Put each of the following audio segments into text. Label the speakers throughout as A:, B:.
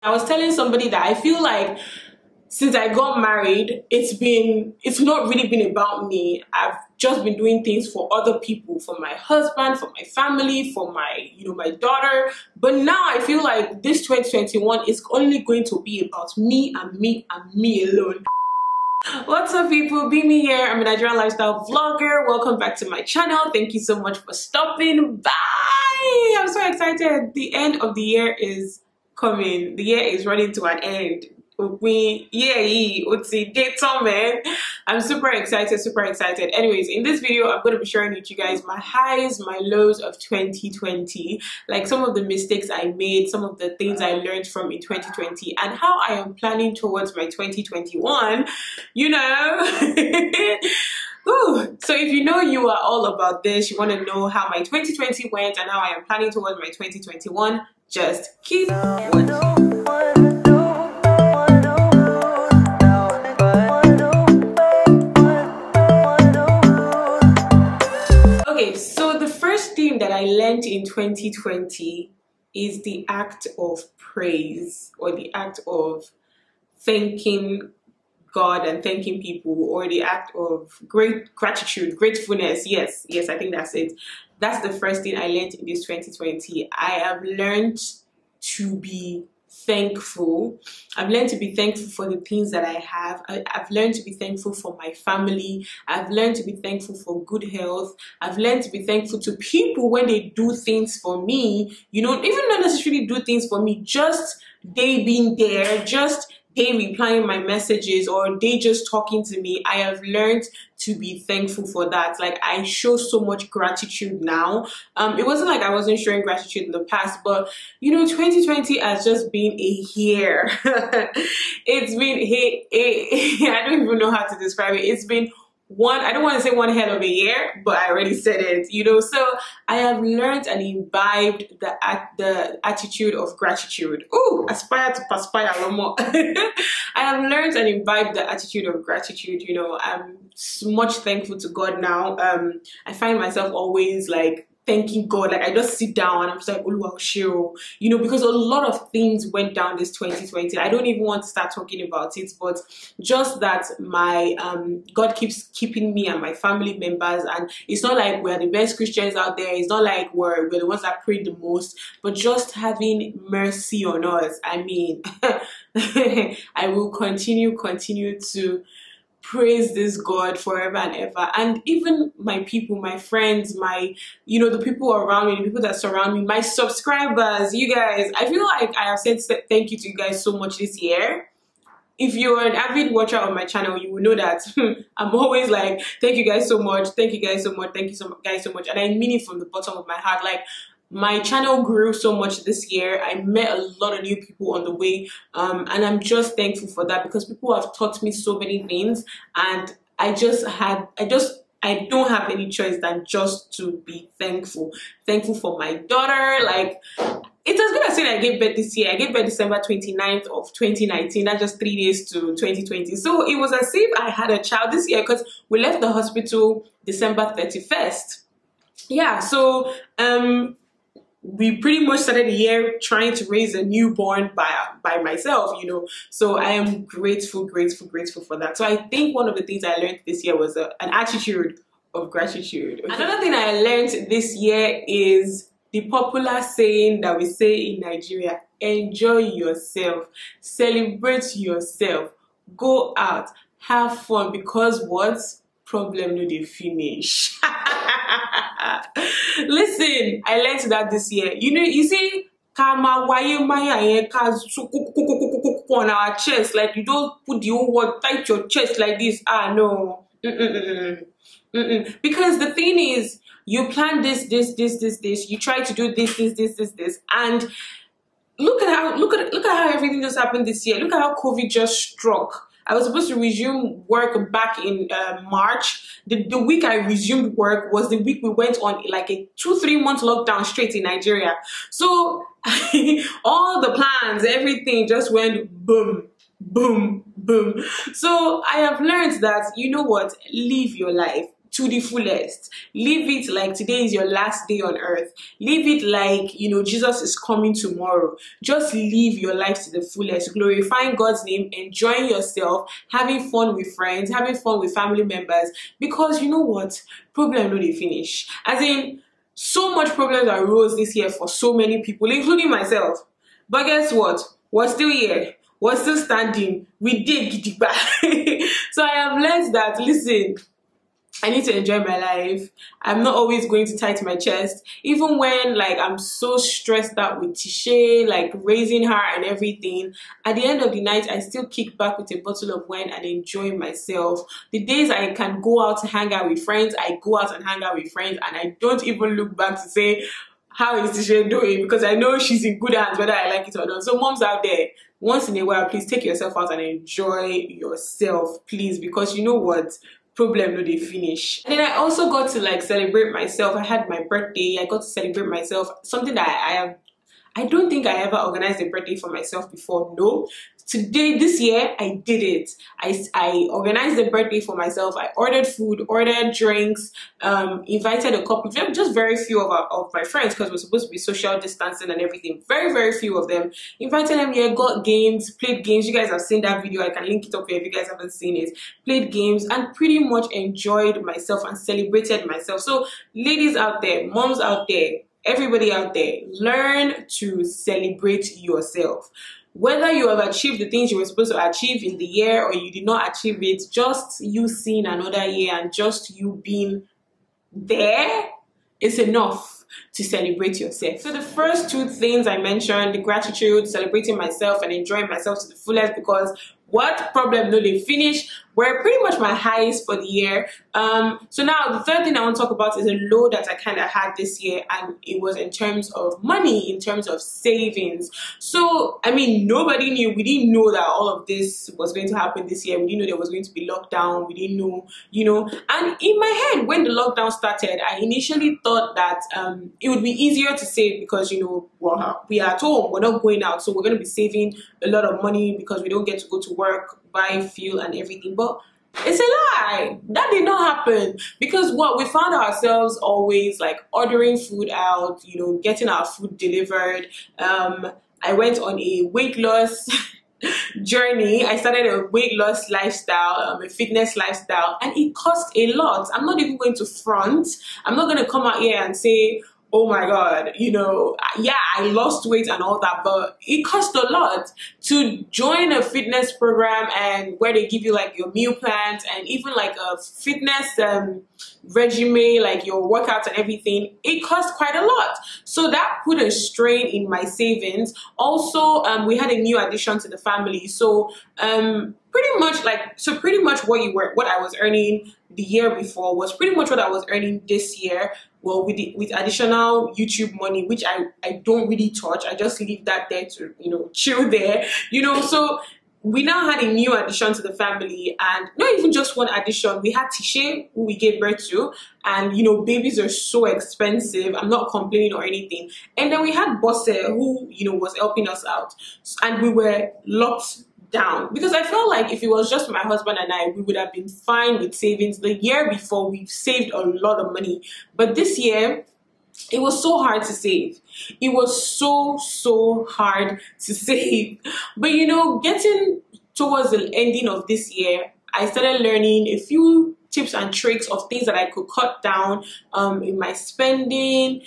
A: I was telling somebody that I feel like since I got married, it's not really been about me. I've just been doing things for other people, for my husband, for my family, for my, my daughter. But now I feel like this 2021 is only going to be about me and me and me alone. What's up, people? Bemi here. I'm a Nigerian lifestyle vlogger. Welcome back to my channel. Thank you so much for stopping by. I'm so excited. The end of the year is coming. The year is running to an end. I'm super excited. Anyways, in this video I'm going to be sharing with you guys my highs, my lows of 2020, like some of the mistakes I made, some of the things I learned from in 2020, and how I am planning towards my 2021, Ooh. So if you are all about this, you want to know how my 2020 went and how I am planning towards my 2021, just keep watching. That I learned in 2020 is the act of praise, or the act of thanking God and thanking people, or the act of gratitude, gratefulness. Yes, I think that's it. That's the first thing I learned in this 2020. I have learned to be thankful. I've learned to be thankful for the things that I have. I've learned to be thankful for my family. I've learned to be thankful for good health. I've learned to be thankful to people when they do things for me, even not necessarily do things for me, just they being there, just they replying my messages, or they just talking to me. I have learned to be thankful for that. Like, I show so much gratitude now. It wasn't like I wasn't showing gratitude in the past, but 2020 has just been a year. It's been I don't even know how to describe it. It's been I don't want to say one hell of a year, but I already said it, so I have learned and imbibed the attitude of gratitude. Ooh, aspire to perspire a lot more. I have learned and imbibed the attitude of gratitude. I'm much thankful to God now. I find myself always like thanking God. Like, I just sit down and I'm just like, because a lot of things went down this 2020. I don't even want to start talking about it, but just that my God keeps keeping me and my family members, and it's not like we're the best Christians out there. It's not like we're the ones that pray the most, but just having mercy on us. I mean, I will continue to praise this God forever and ever. And even my people, my friends, the people around me, the people that surround me, my subscribers, you guys, I feel like I have said thank you to you guys so much this year. If you're an avid watcher of my channel, you will know that I'm always like, thank you guys so much, thank you guys so much, thank you guys so much. And I mean it from the bottom of my heart. Like, my channel grew so much this year. I met a lot of new people on the way, and I'm just thankful for that, because people have taught me so many things, and I don't have any choice than just to be thankful. Thankful for my daughter. Like, it's as good as saying I gave birth this year. I gave birth December 29th of 2019. That's just 3 days to 2020. So it was as if I had a child this year, because we left the hospital December 31st. Yeah, so we pretty much started the year trying to raise a newborn by myself, So I am grateful for that. So I think one of the things I learned this year was an attitude of gratitude. Okay. Another thing I learned this year is the popular saying that we say in Nigeria: enjoy yourself, celebrate yourself, go out, have fun, because what? Problem no dey finish. Listen, I learned that this year. You see, karma on our chest, like, you don't put the whole word tight your chest like this. No. Because the thing is, you plan this, you try to do this, and look at how everything just happened this year. Look at how COVID just struck. I was supposed to resume work back in March. The week I resumed work was the week we went on like a 2-3 month lockdown straight in Nigeria. So all the plans, everything just went boom, boom, boom. So I have learned that, live your life. to the fullest. Live it like today is your last day on earth. Live it like, you know, Jesus is coming tomorrow. Just live your life to the fullest, glorifying God's name, enjoying yourself, having fun with friends, having fun with family members, because you know what? Problem no dey finish. As in, so much problems arose this year for so many people, including myself. But guess what? We're still here. We're still standing. We did gidigba. So I have learned that, listen, I need to enjoy my life. I'm not always going to tighten my chest. Even when like I'm so stressed out with Tisha, like raising her and everything, at the end of the night, I still kick back with a bottle of wine and enjoy myself. The days I can go out to hang out with friends, I go out and hang out with friends, and I don't even look back to say, how is Tisha doing? Because I know she's in good hands, whether I like it or not. So moms out there, once in a while, please take yourself out and enjoy yourself, please, because you know what? Problem no dey finish. And then I also got to like celebrate myself. I had my birthday. I got to celebrate myself. Something that I don't think I ever organized a birthday for myself before. No. Today, this year, I did it. I organized a birthday for myself. I ordered food, ordered drinks, invited a couple, just very few of my friends, because we're supposed to be social distancing and everything. Very, very few of them. Invited them here, got games, played games. You guys have seen that video. I can link it up here if you guys haven't seen it. Played games and pretty much enjoyed myself and celebrated myself. So ladies out there, moms out there, everybody out there, learn to celebrate yourself. Whether you have achieved the things you were supposed to achieve in the year or you did not achieve it, just you seeing another year and just you being there is enough to celebrate yourself. So the first two things I mentioned, the gratitude, celebrating myself and enjoying myself to the fullest, because what problem no dey finish, were pretty much my highs for the year. So now the third thing I want to talk about is a low that I kind of had this year, and it was in terms of money, in terms of savings. So I mean, nobody knew, we didn't know that all of this was going to happen this year. We didn't know there was going to be lockdown. We didn't know, you know, and in my head when the lockdown started, I initially thought that it would be easier to save because, you know, well, we are at home, we're not going out, so we're going to be saving a lot of money because we don't get to go to work, buy fuel and everything. But it's a lie. That did not happen, because what we found ourselves always like ordering food out, you know, getting our food delivered. I went on a weight loss journey. I started a weight loss lifestyle, a fitness lifestyle, and it cost a lot. I'm not even going to front. I'm not going to come out here and say, oh my God, you know, yeah, I lost weight and all that, but it cost a lot to join a fitness program and where they give you like your meal plans and even like a fitness regime, like your workouts and everything. It cost quite a lot. So that put a strain in my savings. Also, we had a new addition to the family. So pretty much what I was earning the year before was pretty much what I was earning this year. Well, with additional YouTube money, which I don't really touch. I just leave that there to, you know, chill there, you know. So we now had a new addition to the family, and not even just one addition. We had Tisha, who we gave birth to, and you know, babies are so expensive. I'm not complaining or anything. And then we had Bosse, who, you know, was helping us out, and we were locked down, because I felt like if it was just my husband and I, we would have been fine with savings. The year before, we've saved a lot of money, but this year it was so hard to save. It was so hard to save. But you know, getting towards the ending of this year, I started learning a few tips and tricks of things that I could cut down in my spending,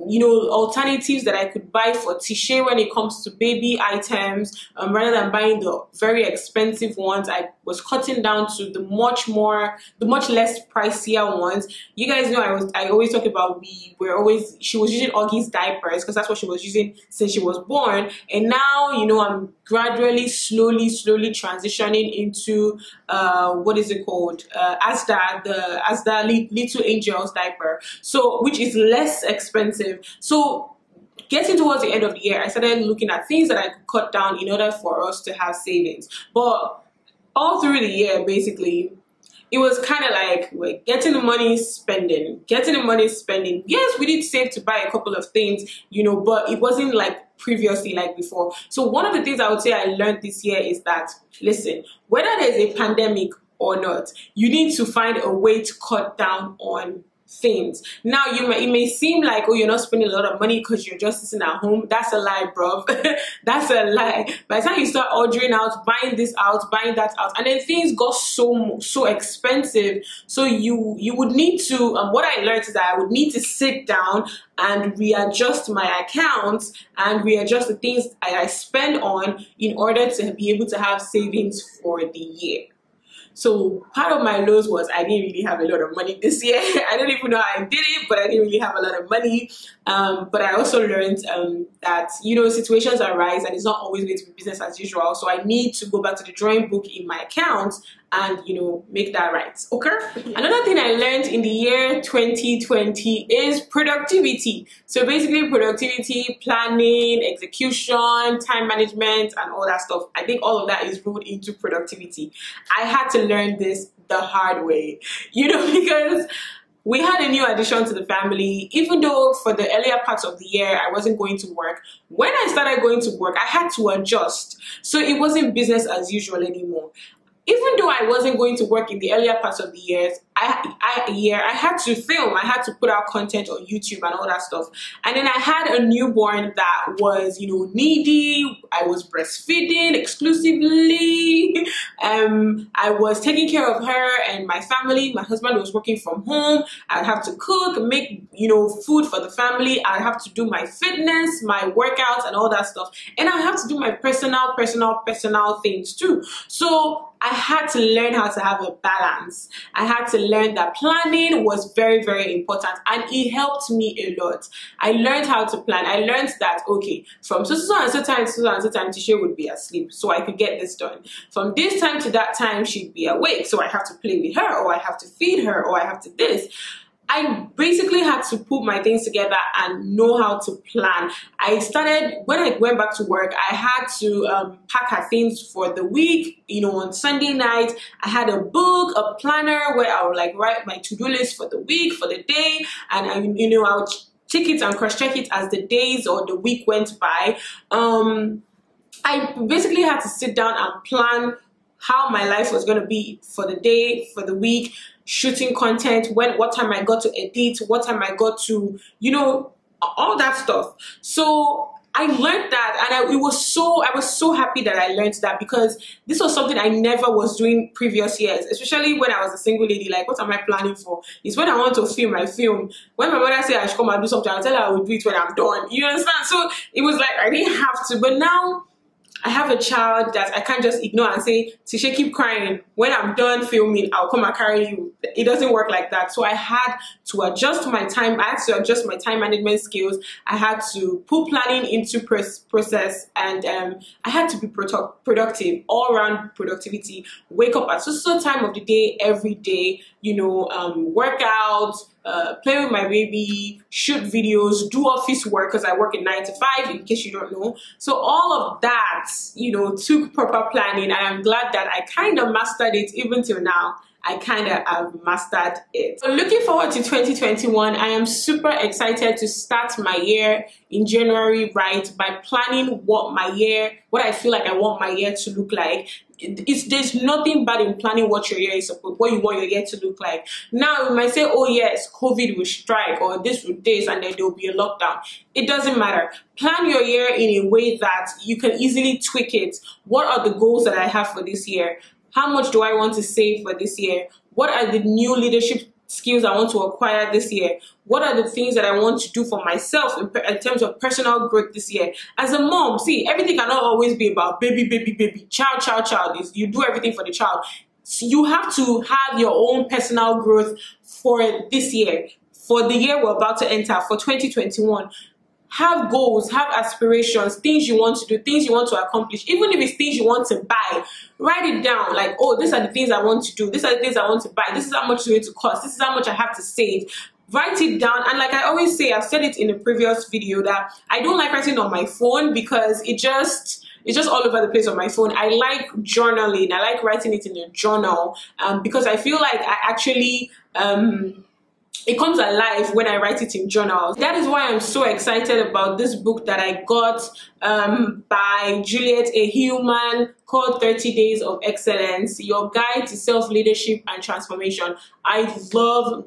A: you know, alternatives that I could buy for Tisha when it comes to baby items, rather than buying the very expensive ones. I was cutting down to the much less pricier ones. You guys know I always talk about she was using Augie's diapers because that's what she was using since she was born, and now, you know, I'm gradually, slowly transitioning into what is it called? Asda, the Asda Little Angels diaper, so which is less expensive. So getting towards the end of the year, I started looking at things that I could cut down in order for us to have savings. But all through the year, basically, it was kind of like we're getting the money, spending. Yes, we did save to buy a couple of things, you know, but it wasn't like previously like before. So one of the things I would say I learned this year is that, listen, whether there's a pandemic or not. You need to find a way to cut down on things. Now, it may seem like, oh, you're not spending a lot of money because you're just sitting at home. That's a lie, bro. That's a lie. By the time you start ordering out, buying this out, buying that out, and then things got so expensive. So you would need to, what I learned is that I would need to sit down and readjust my accounts and readjust the things I spend on in order to be able to have savings for the year. So part of my lows was I didn't really have a lot of money this year. I don't even know how I did it, but I didn't really have a lot of money. But I also learned that, you know, situations arise and it's not always going to be business as usual. So I need to go back to the drawing book in my account and, you know, make that right. Okay. Another thing I learned in the year 2020 is productivity. So basically productivity, planning, execution, time management, and all that stuff. I think all of that is rolled into productivity. I had to learn this the hard way, you know, because we had a new addition to the family. Even though for the earlier parts of the year I wasn't going to work, when I started going to work, I had to adjust. So it wasn't business as usual anymore. Even though I wasn't going to work in the earlier parts of the year, I had to film, I had to put out content on YouTube and all that stuff. And then I had a newborn that was, you know, needy. I was breastfeeding exclusively. I was taking care of her and my family. My husband was working from home. I'd have to cook, make, you know, food for the family. I'd have to do my fitness, my workouts and all that stuff. And I have to do my personal things too. So I had to learn how to have a balance. I had to learn that planning was very, very important, and it helped me a lot. I learned how to plan. I learned that, okay, from so and so time to so and so time, Tisha would be asleep, so I could get this done. From this time to that time, she'd be awake, so I have to play with her, or I have to feed her, or I have to this. I basically had to put my things together and know how to plan. I started, when I went back to work, I had to pack her things for the week. You know, on Sunday night, I had a book, a planner where I would like write my to-do list for the week, for the day, and I would check it and cross-check it as the days or the week went by. I basically had to sit down and plan how my life was going to be for the day, for the week, shooting content, what time I got to edit, what time I got to, you know, all that stuff. So I learned that, and I was so happy that I learned that, because this was something I never was doing previous years, especially when I was a single lady. Like, what am I planning for? It's when I want to film, I film. When my mother said I should come and do something, I'll tell her I will do it when I'm done. You understand? So it was like I didn't have to, but now I have a child that I can't just ignore and say, Tisha, keep crying. When I'm done filming, I'll come and carry you. It doesn't work like that. So I had to adjust my time. I had to adjust my time management skills. I had to put planning into process, and I had to be productive, all around productivity. Wake up at so time of the day, every day, you know, work out, play with my baby, shoot videos, do office work, because I work in 9 to 5, in case you don't know. So all of that, you know, took proper planning, and I'm glad that I kind of mastered it. Even till now, I kind of have mastered it. So looking forward to 2021, I am super excited to start my year in January right, by planning what I feel like I want my year to look like. There's nothing bad in planning what your year is, what you want your year to look like. Now you might say, oh yes, COVID will strike, or this will this, and then there will be a lockdown. It doesn't matter. Plan your year in a way that you can easily tweak it. What are the goals that I have for this year? How much do I want to save for this year? What are the new leadership skills I want to acquire this year? What are the things that I want to do for myself in terms of personal growth this year? As a mom, see, everything cannot always be about baby, child. You do everything for the child. So you have to have your own personal growth for this year, for the year we're about to enter, for 2021. Have goals, have aspirations, things you want to do, things you want to accomplish. Even if it's things you want to buy, write it down. Like, oh, these are the things I want to do. These are the things I want to buy. This is how much it's going to cost. This is how much I have to save. Write it down. And like I always say, I've said it in a previous video, that I don't like writing on my phone, because it's just all over the place on my phone. I like journaling. I like writing it in a journal, because I feel like I actually it comes alive when I write it in journals. That is why I'm so excited about this book that I got by Juliet A. Human, called 30 Days of Excellence, Your Guide to Self-Leadership and Transformation. I love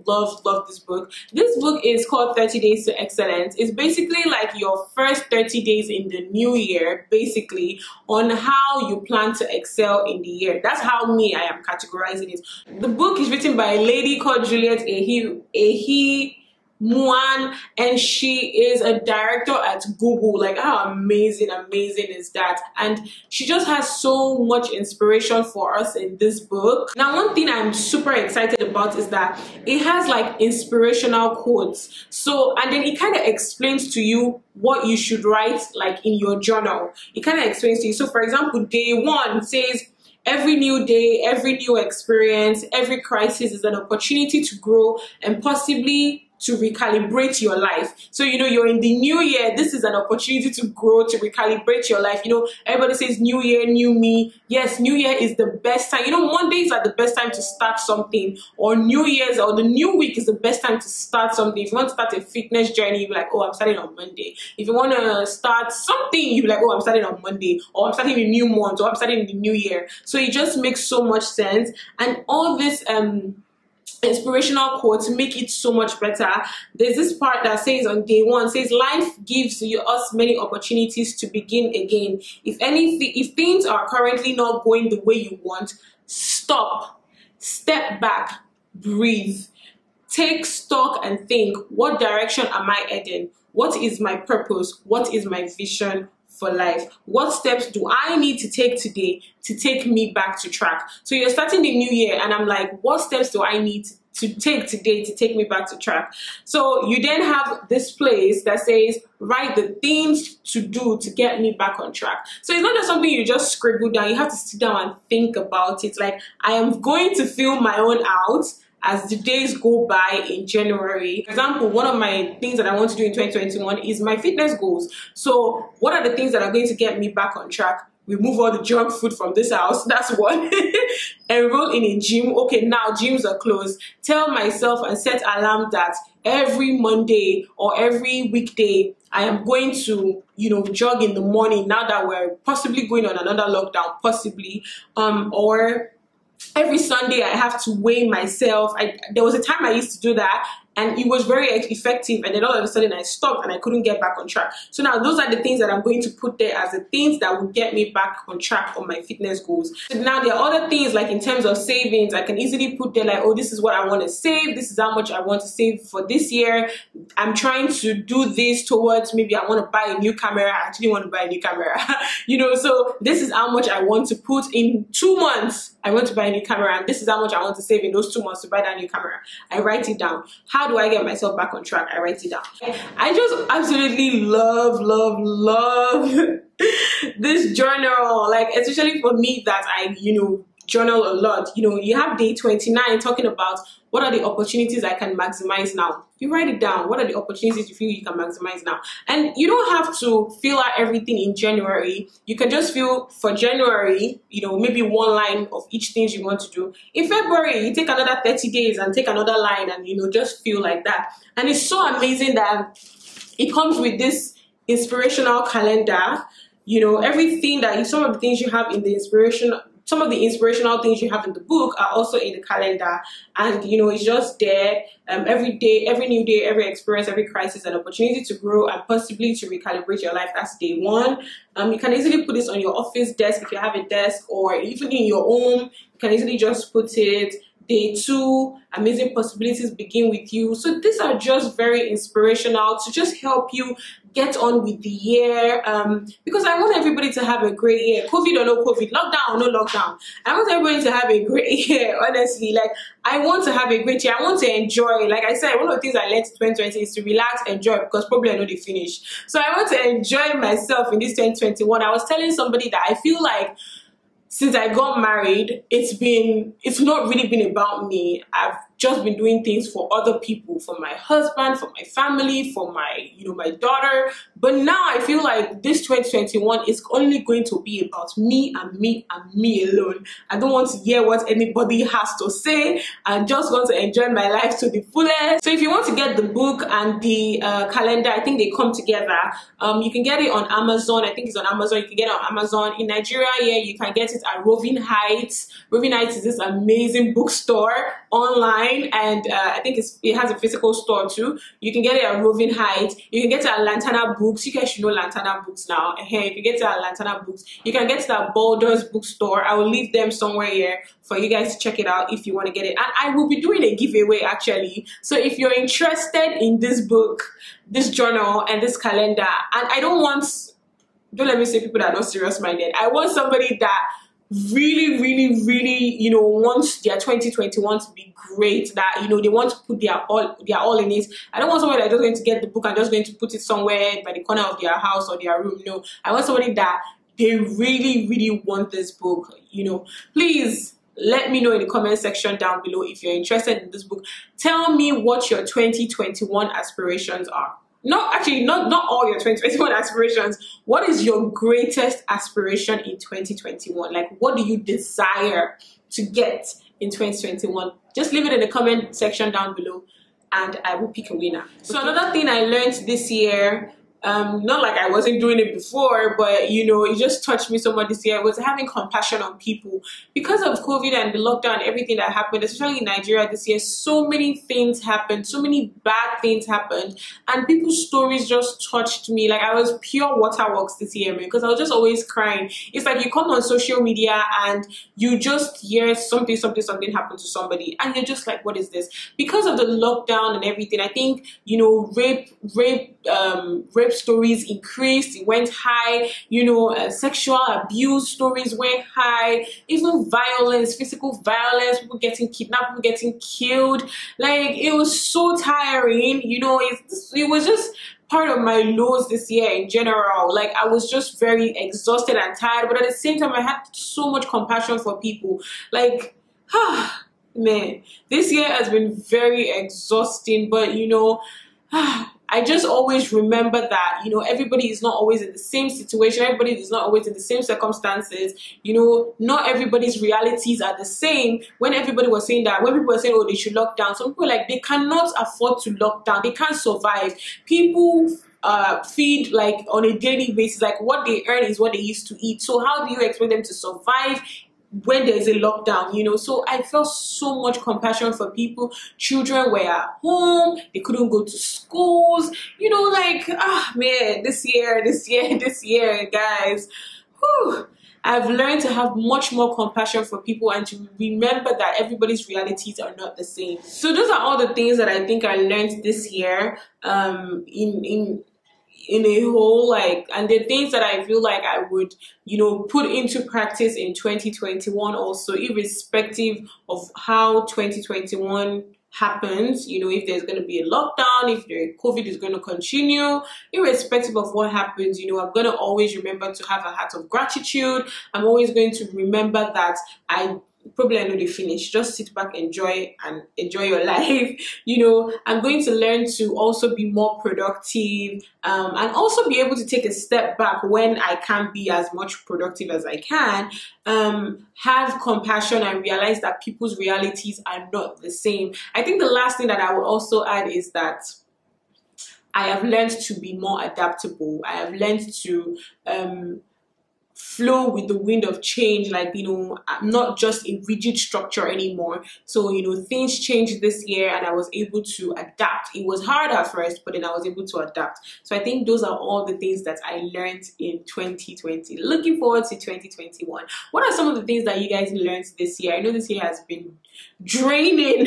A: this book. This book is called 30 Days to Excellence. It's basically like your first 30 days in the new year, basically, on how you plan to excel in the year. That's how I am categorizing it. The book is written by a lady called Juliet A. Muan, and she is a director at Google. Like, how amazing is that? And she just has so much inspiration for us in this book. Now, one thing I'm super excited about is that it has like inspirational quotes. So, and then it kind of explains to you what you should write like in your journal. It kind of explains to you. So, for example, day 1 says, every new day, every new experience, every crisis is an opportunity to grow and possibly to recalibrate your life. So, you know, you're in the new year. This is an opportunity to grow, to recalibrate your life. You know, everybody says new year, new me. Yes, new year is the best time. You know, Mondays are the best time to start something, or New Year's or the new week is the best time to start something. If you want to start a fitness journey, you'll be like, oh, I'm starting on Monday. If you want to start something, you'll be like, oh, I'm starting on Monday, or I'm starting a new month, or I'm starting in the new year. So it just makes so much sense. And all this inspirational quotes make it so much better. There's this part that says on day 1, says, life gives us many opportunities to begin again. If things are currently not going the way you want, stop, step back, breathe, take stock and think, what direction am I heading? What is my purpose? What is my vision for life? What steps do I need to take today to take me back to track? So you're starting the new year and I'm like, what steps do I need to take today to take me back to track? So you then have this place that says, write the things to do to get me back on track. So it's not just something you just scribble down. You have to sit down and think about it. Like, I am going to fill my own out as the days go by in January. For example, one of my things that I want to do in 2021 is my fitness goals. So what are the things that are going to get me back on track? Remove all the junk food from this house. That's one. Enroll in a gym. Okay, now gyms are closed. Tell myself and set alarm that every Monday or every weekday, I am going to, you know, jog in the morning now that we're possibly going on another lockdown, possibly. Or every Sunday I have to weigh myself. There was a time I used to do that and it was very effective, and then all of a sudden I stopped and I couldn't get back on track. So now those are the things that I'm going to put there as the things that will get me back on track on my fitness goals. So now there are other things, like in terms of savings, I can easily put there like, oh, this is what I want to save, this is how much I want to save for this year. I'm trying to do this towards, maybe I want to buy a new camera. I actually want to buy a new camera. You know, so this is how much I want to put in 2 months. I want to buy a new camera, and this is how much I want to save in those 2 months to buy that new camera. I write it down. How do I get myself back on track? I write it down. I just absolutely love this journal, like especially for me that I, you know, journal a lot. You know, you have day 29 talking about what are the opportunities I can maximize now. You write it down. What are the opportunities you feel you can maximize now? And you don't have to fill out everything in January. You can just fill for January, you know, maybe 1 line of each things you want to do. In February, you take another 30 days and take another line and, you know, just feel like that. And it's so amazing that it comes with this inspirational calendar. You know, everything that, some of the things you have in the inspiration, some of the inspirational things you have in the book are also in the calendar, and you know, it's just there. Every day, every new day, every experience, every crisis, an opportunity to grow and possibly to recalibrate your life. That's day 1. You can easily put this on your office desk if you have a desk, or even in your home. You can easily just put it. Day 2, amazing possibilities begin with you. So these are just very inspirational to just help you get on with the year, because I want everybody to have a great year. COVID or no COVID, lockdown or no lockdown, I want everybody to have a great year. Honestly, like, I want to have a great year. I want to enjoy. Like I said, one of the things I learned in 2020 is to relax, enjoy, because probably I know they finish. So I want to enjoy myself in this 2021. I was telling somebody that I feel like since I got married, it's not really been about me. I've just been doing things for other people, for my husband, for my family, for my, my daughter. But now I feel like this 2021 is only going to be about me and me and me alone. I don't want to hear what anybody has to say. I just want to enjoy my life to the fullest. So if you want to get the book and the calendar, I think they come together. You can get it on Amazon. I think it's on Amazon. You can get it on Amazon. In Nigeria, yeah, you can get it at Roving Heights. Roving Heights is this amazing bookstore online, and I think it has a physical store too. You can get it at Roving Heights. You can get it at LATERNA Books. You guys should know LATERNA Books now. If you get it at LATERNA Books, you can get it at Boulder's bookstore. I will leave them somewhere here for you guys to check it out if you want to get it. And I will be doing a giveaway actually. So if you're interested in this book, this journal, and this calendar, and don't let me say people that are not serious minded. I want somebody that really wants their 2021 to be great, that they want to put their all in it. I don't want somebody that's just going to get the book and just going to put it somewhere by the corner of their house or their room. No, I want somebody that they really want this book. Please let me know in the comment section down below if you're interested in this book. Tell me what your 2021 aspirations are. Not all your 2021 aspirations. What is your greatest aspiration in 2021? Like, what do you desire to get in 2021? Just leave it in the comment section down below and I will pick a winner. So another thing I learned this year, not like I wasn't doing it before, but it just touched me so much this year, was having compassion on people. Because of COVID and the lockdown and everything that happened, especially in Nigeria this year, so many things happened, so many bad things happened, and people's stories just touched me. Like, I was pure waterworks this year, man, because I was just always crying. It's like you come on social media and you just hear something happen to somebody, and you're just like, what is this? Because of the lockdown and everything, I think, rape stories increased, it went high, sexual abuse stories went high, even violence, physical violence, people getting kidnapped, people getting killed. Like, it was so tiring, it was just part of my lows this year in general. Like, I was just very exhausted and tired, but at the same time I had so much compassion for people. Like, man, this year has been very exhausting, but I just always remember that, everybody is not always in the same situation. Everybody is not always in the same circumstances. Not everybody's realities are the same. When everybody was saying that, when people were saying, oh, they should lock down, some people were like, they cannot afford to lock down. They can't survive. People feed like on a daily basis. Like, what they earn is what they used to eat. So how do you expect them to survive when there's a lockdown? So I felt so much compassion for people. Children were at home, they couldn't go to schools, man, this year, guys, I've learned to have much more compassion for people and to remember that everybody's realities are not the same. So those are all the things that I think I learned this year, in a whole, like, and the things that I feel like I would, put into practice in 2021 also, irrespective of how 2021 happens, if there's going to be a lockdown, if the COVID is going to continue, irrespective of what happens, I'm going to always remember to have a heart of gratitude. I'm always going to remember that I know they finish. Just sit back, enjoy your life. I'm going to learn to also be more productive, and also be able to take a step back when I can't be as much productive as I can. Have compassion and realize that people's realities are not the same. I think the last thing that I would also add is that I have learned to be more adaptable. I have learned to flow with the wind of change. Like, I'm not just a rigid structure anymore. So, things changed this year and I was able to adapt. It was hard at first, but then I was able to adapt. So I think those are all the things that I learned in 2020. Looking forward to 2021. What are some of the things that you guys learned this year? I know this year has been draining,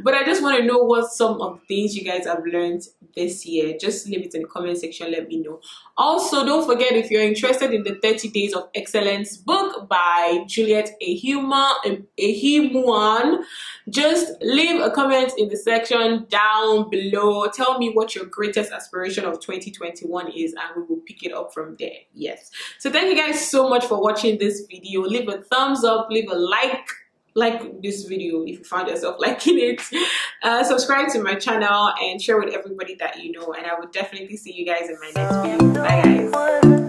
A: but I just want to know what some of the things you guys have learned this year. Just leave it in the comment section, let me know. Also, don't forget, if you're interested in the 30 Days of Excellence book by Juliet Ehimuan, just leave a comment in the section down below. Tell me what your greatest aspiration of 2021 is and we will pick it up from there. Yes. So thank you guys so much for watching this video. Leave a thumbs up, leave a like, like this video if you found yourself liking it. Subscribe to my channel and share with everybody that you know, and I will definitely see you guys in my next video. Bye guys.